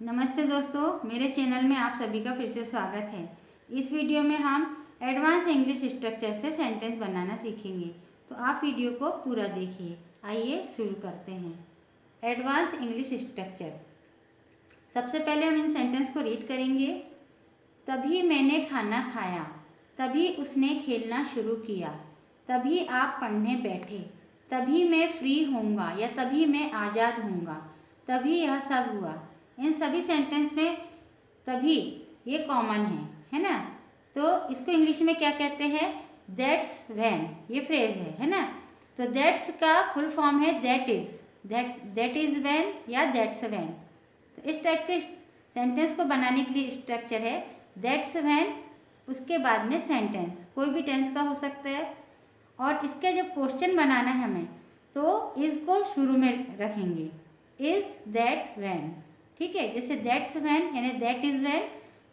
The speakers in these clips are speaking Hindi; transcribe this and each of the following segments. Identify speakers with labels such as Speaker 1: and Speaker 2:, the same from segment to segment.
Speaker 1: नमस्ते दोस्तों, मेरे चैनल में आप सभी का फिर से स्वागत है। इस वीडियो में हम एडवांस इंग्लिश स्ट्रक्चर से सेंटेंस बनाना सीखेंगे, तो आप वीडियो को पूरा देखिए। आइए शुरू करते हैं। Advance English structure. सबसे पहले हम इन सेंटेंस को रीड करेंगे। तभी मैंने खाना खाया, तभी उसने खेलना शुरू किया, तभी आप पढ़ने बैठे, तभी मैं फ्री होऊंगा या तभी मैं आज़ाद होऊंगा, तभी यह सब हुआ। इन सभी सेंटेंस में तभी ये कॉमन है ना। तो इसको इंग्लिश में क्या कहते हैं? दैट्स व्हेन, ये फ्रेज है ना। तो दैट्स का फुल फॉर्म है that is, that is when या दैट्स व्हेन। तो इस टाइप के सेंटेंस को बनाने के लिए स्ट्रक्चर है दैट्स व्हेन, उसके बाद में सेंटेंस, कोई भी टेंस का हो सकता है। और इसका जब क्वेश्चन बनाना है हमें, तो इज को शुरू में रखेंगे, इज दैट व्हेन, ठीक है। जैसे दैट्स व्हेन यानी दैट इज व्हेन,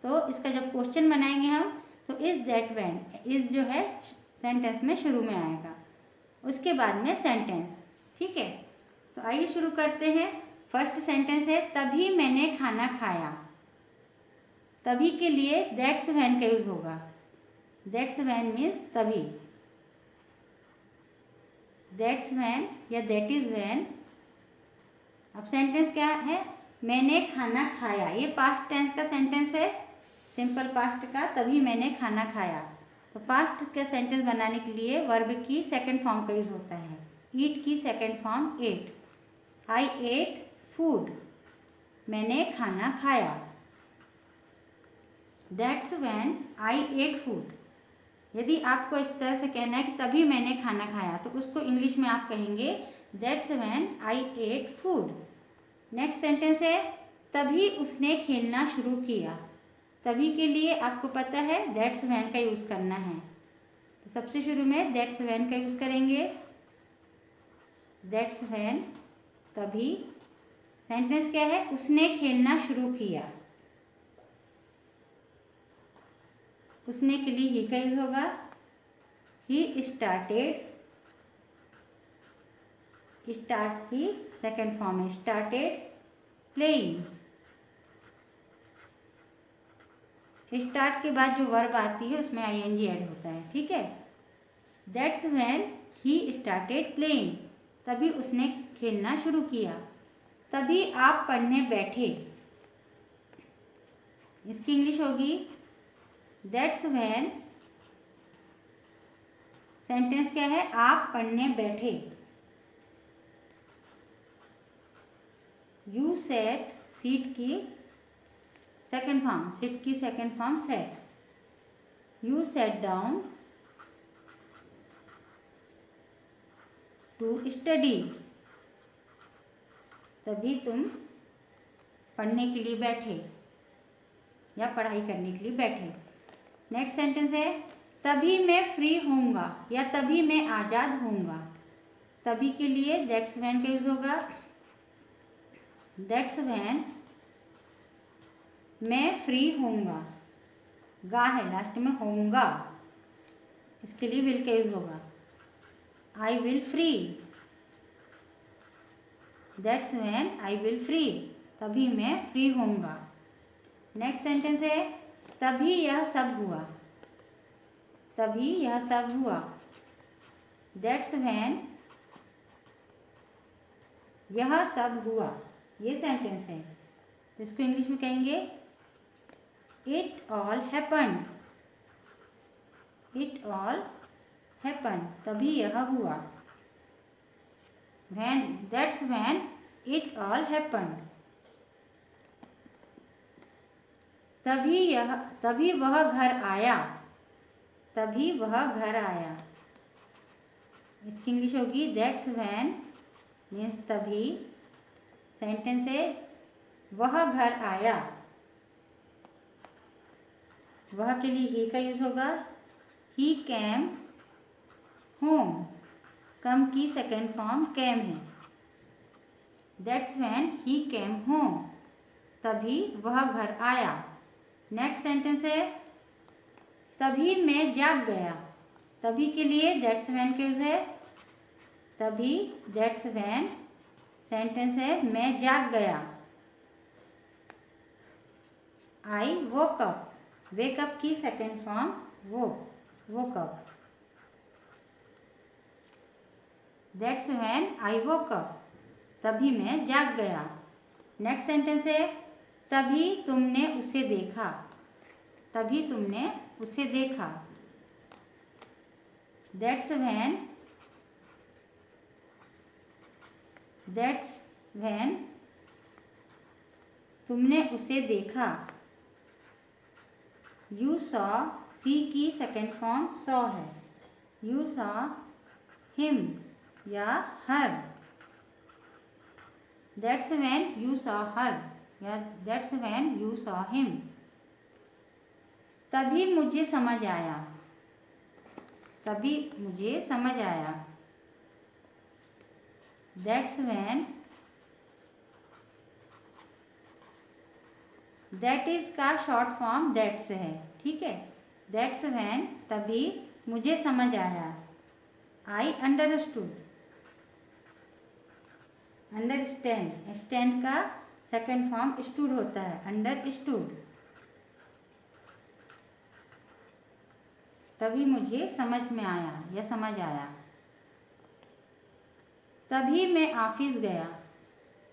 Speaker 1: तो इसका जब क्वेश्चन बनाएंगे हम, तो इज दैट व्हेन, इज जो है सेंटेंस में शुरू में आएगा, उसके बाद में सेंटेंस, ठीक है। तो आइए शुरू करते हैं। फर्स्ट सेंटेंस है तभी मैंने खाना खाया। तभी के लिए दैट्स व्हेन का यूज होगा। दैट्स व्हेन मीन्स तभी, दैट्स व्हेन या दैट इज व्हेन। अब सेंटेंस क्या है? मैंने खाना खाया, ये पास्ट टेंस का सेंटेंस है, सिंपल पास्ट का। तभी मैंने खाना खाया। तो पास्ट का सेंटेंस बनाने के लिए वर्ब की सेकंड फॉर्म का यूज होता है। ईट की second form ate. I ate food, मैंने खाना खाया। That's when I ate food. यदि आपको इस तरह से कहना है कि तभी मैंने खाना खाया, तो उसको इंग्लिश में आप कहेंगे that's when I ate food. Next sentence है तभी उसने खेलना शुरू किया। तभी के लिए आपको पता है दैट्स व्हेन का यूज करना है, तो सबसे शुरू में दैट्स व्हेन का यूज करेंगे। दैट्स व्हेन तभी। सेंटेंस क्या है? उसने खेलना शुरू किया। उसने के लिए ही का यूज होगा, ही स्टार्टेड। स्टार्ट की सेकेंड फॉर्म है स्टार्टेड प्लेइंग। स्टार्ट के बाद जो वर्ब आती है उसमें आईएनजी ऐड होता है, ठीक है। That's when he started playing, तभी उसने खेलना शुरू किया। तभी आप पढ़ने बैठे, इसकी इंग्लिश होगी दैट्स व्हेन। सेंटेंस क्या है? आप पढ़ने बैठे। यू सेट, सीट की सेकेंड फॉर्म, सिट की second form set. You set down to study, तभी तुम पढ़ने के लिए बैठे या पढ़ाई करने के लिए बैठे। नेक्स्ट सेंटेंस है तभी मैं फ्री होऊंगा या तभी मैं आज़ाद होऊंगा। तभी के लिए दैट्स व्हेन का यूज होगा। दैट्स व्हेन मैं फ्री होऊंगा, गा है लास्ट में, होऊंगा, इसके लिए विल का यूज होगा। आई will free. That's when I will free, तभी मैं फ्री होऊंगा। नेक्स्ट सेंटेंस है तभी यह सब हुआ। तभी यह सब हुआ। दैट्स व्हेन यह सब हुआ, ये सेंटेंस है। इसको इंग्लिश में कहेंगे it all happened. It all happened, तभी यह हुआ। When, that's when it all happened. तभी वह घर आया। तभी वह घर आया, इसकी इंग्लिश होगी दैट्स व्हेन मीन्स तभी। सेंटेंस है वह घर आया। वह के लिए ही का यूज होगा। ही कैम होम, कम की सेकेंड फॉर्म कैम है। That's when he cam home, तभी वह घर आया। नेक्स्ट सेंटेंस है तभी मैं जाग गया। तभी के लिए दैट्स व्हेन का यूज है। तभी दैट्स व्हेन, सेंटेंस है मैं जाग गया। आई वोक अप, वेक अप की second form woke up. That's when I woke up, तभी मैं जाग गया। नेक्स्ट सेंटेंस है तभी तुमने उसे देखा, तभी तुमने उसे देखा। दैट्स व्हेन तुमने उसे देखा। यू सॉ, सी की सेकेंड फॉर्म सॉ है। यू सॉ हिम या her. That's when you saw her या that's when you saw him. तभी मुझे समझ आया, तभी मुझे समझ आया। दैट्स व्हेन, दैट इज का शॉर्ट फॉर्म दैट्स है, ठीक है। दैट्स व्हेन, तभी मुझे समझ आया। आई अंडरस्टूड, अंडरस्टैंड, स्टैंड का सेकेंड फॉर्म स्टूड होता है, अंडरस्टूड। तभी मुझे समझ में आया या समझ आया। तभी मैं ऑफिस गया,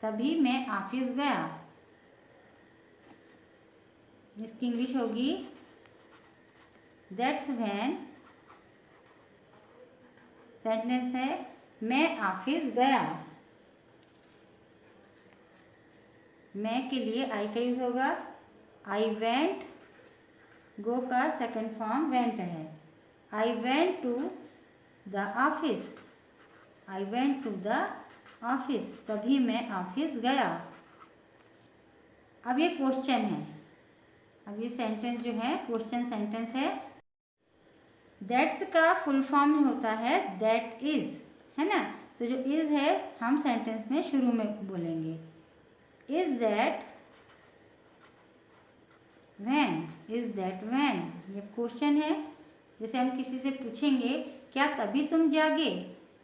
Speaker 1: तभी मैं ऑफिस गया। इसकी इंग्लिश होगी दैट्स व्हेन, सेंटेंस है मैं ऑफिस गया। मैं के लिए आई का यूज होगा। आई वेंट, गो का सेकेंड फॉर्म वेंट है। I went to the office, I went to the office, तभी मैं ऑफिस गया। अब ये क्वेश्चन है, अब ये सेंटेंस जो है क्वेश्चन सेंटेंस है। दैट्स का फुल फॉर्म होता है दैट इज, है ना। तो जो इज है हम सेंटेंस में शुरू में बोलेंगे। Is that when, is that when, ये क्वेश्चन है। जैसे हम किसी से पूछेंगे क्या तभी तुम जागे,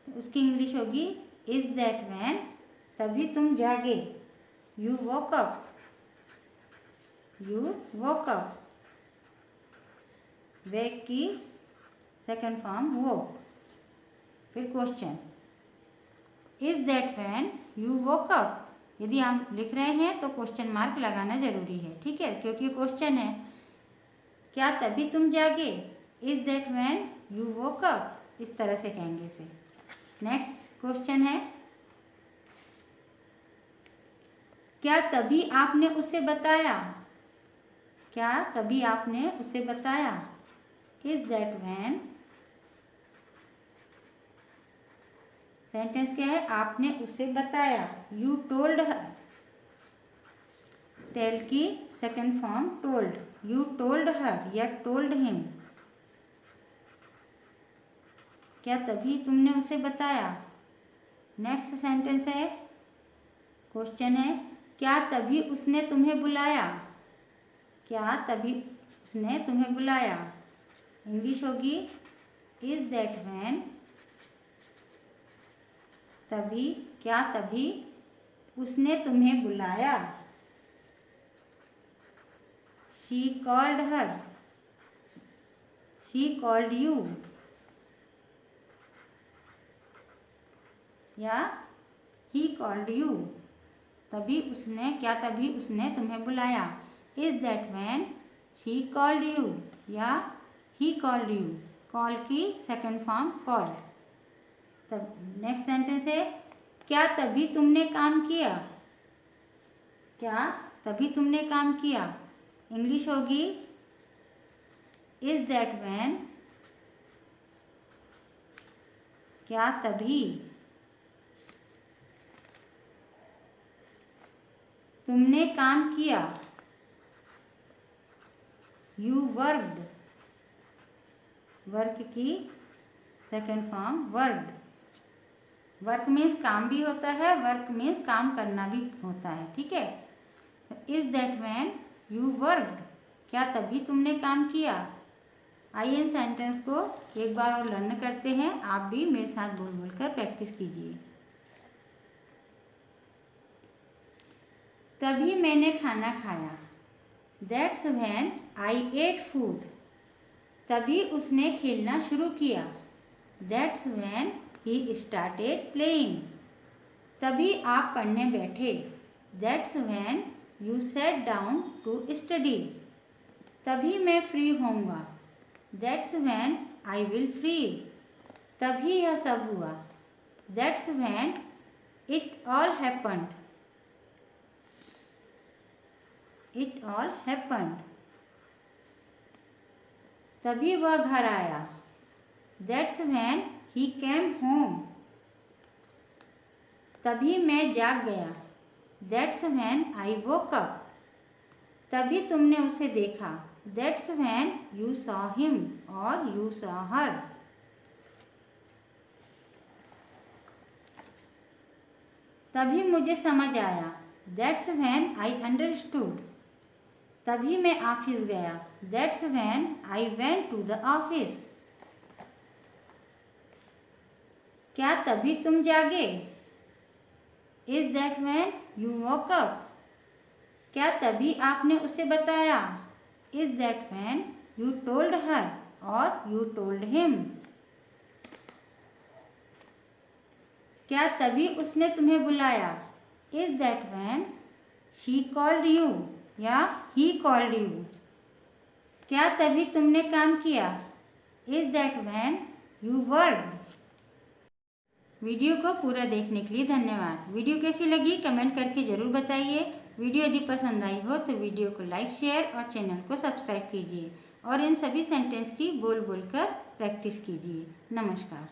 Speaker 1: तो उसकी इंग्लिश होगी इज दैट व्हेन, तभी तुम जागे। You woke up, you woke up. Wake की सेकेंड फॉर्म वोक। फिर question is that when you woke up. यदि आप लिख रहे हैं तो क्वेश्चन मार्क लगाना जरूरी है, ठीक है, क्योंकि क्वेश्चन है। क्या तभी तुम जागे, is that when you woke up, इस तरह से कहेंगे इसे। नेक्स्ट क्वेश्चन है क्या तभी आपने उसे बताया, क्या तभी आपने उसे बताया। इज दैट व्हेन, सेंटेंस क्या है आपने उसे बताया। यू टोल्ड हर, टेल की second form told. You told हर या टोल्ड हिम, क्या तभी तुमने उसे बताया। नेक्स्ट सेंटेंस है क्वेश्चन है क्या तभी उसने तुम्हें बुलाया, क्या तभी उसने तुम्हें बुलाया। इंग्लिश होगी इज दैट व्हेन, तभी, क्या तभी उसने तुम्हें बुलाया। She called her, she called you, या ही कॉल्ड यू, तभी उसने, क्या तभी उसने तुम्हें बुलाया। Is that when she called you या ही कॉल्ड यू, कॉल की सेकेंड फॉर्म कॉल्ड। तब नेक्स्ट सेंटेंस है क्या तभी तुमने काम किया, क्या तभी तुमने काम किया। इंग्लिश होगी इज दैट व्हेन, क्या तभी तुमने काम किया। यू वर्कड, वर्क की second form worked. Work means काम भी होता है, वर्क मीन्स काम करना भी होता है, ठीक है। Is that when you worked, क्या तभी तुमने काम किया। आइए इन सेंटेंस को एक बार और लर्न करते हैं। आप भी मेरे साथ बोल बोल कर प्रैक्टिस कीजिए। तभी मैंने खाना खाया, that's when I ate food. तभी उसने खेलना शुरू किया। That's when he started playing. तभी आप पढ़ने बैठे। That's when you sat down to study. तभी मैं फ्री होऊंगा। That's when I will free. तभी यह सब हुआ। That's when it all happened. It all happened. तभी वह घर आया। That's when he came home. तभी मैं जाग गया। That's when I woke up. तभी तुमने उसे देखा। That's when you saw him और यू सॉ हर। तभी मुझे समझ आया। That's when I understood. तभी मैं ऑफिस गया। That's when I went to the office. क्या तभी तुम जागे? Is that when you woke up. क्या तभी आपने उसे बताया? Is that when you told her और यू टोल्ड हिम। क्या तभी उसने तुम्हें बुलाया? Is that when she called you या ही कॉल्ड यू। क्या तभी तुमने काम किया? Is that when you worked. Video को पूरा देखने के लिए धन्यवाद। वीडियो कैसी लगी कमेंट करके ज़रूर बताइए। वीडियो यदि पसंद आई हो तो वीडियो को लाइक शेयर और चैनल को सब्सक्राइब कीजिए और इन सभी सेंटेंस की बोल बोल कर प्रैक्टिस कीजिए। नमस्कार।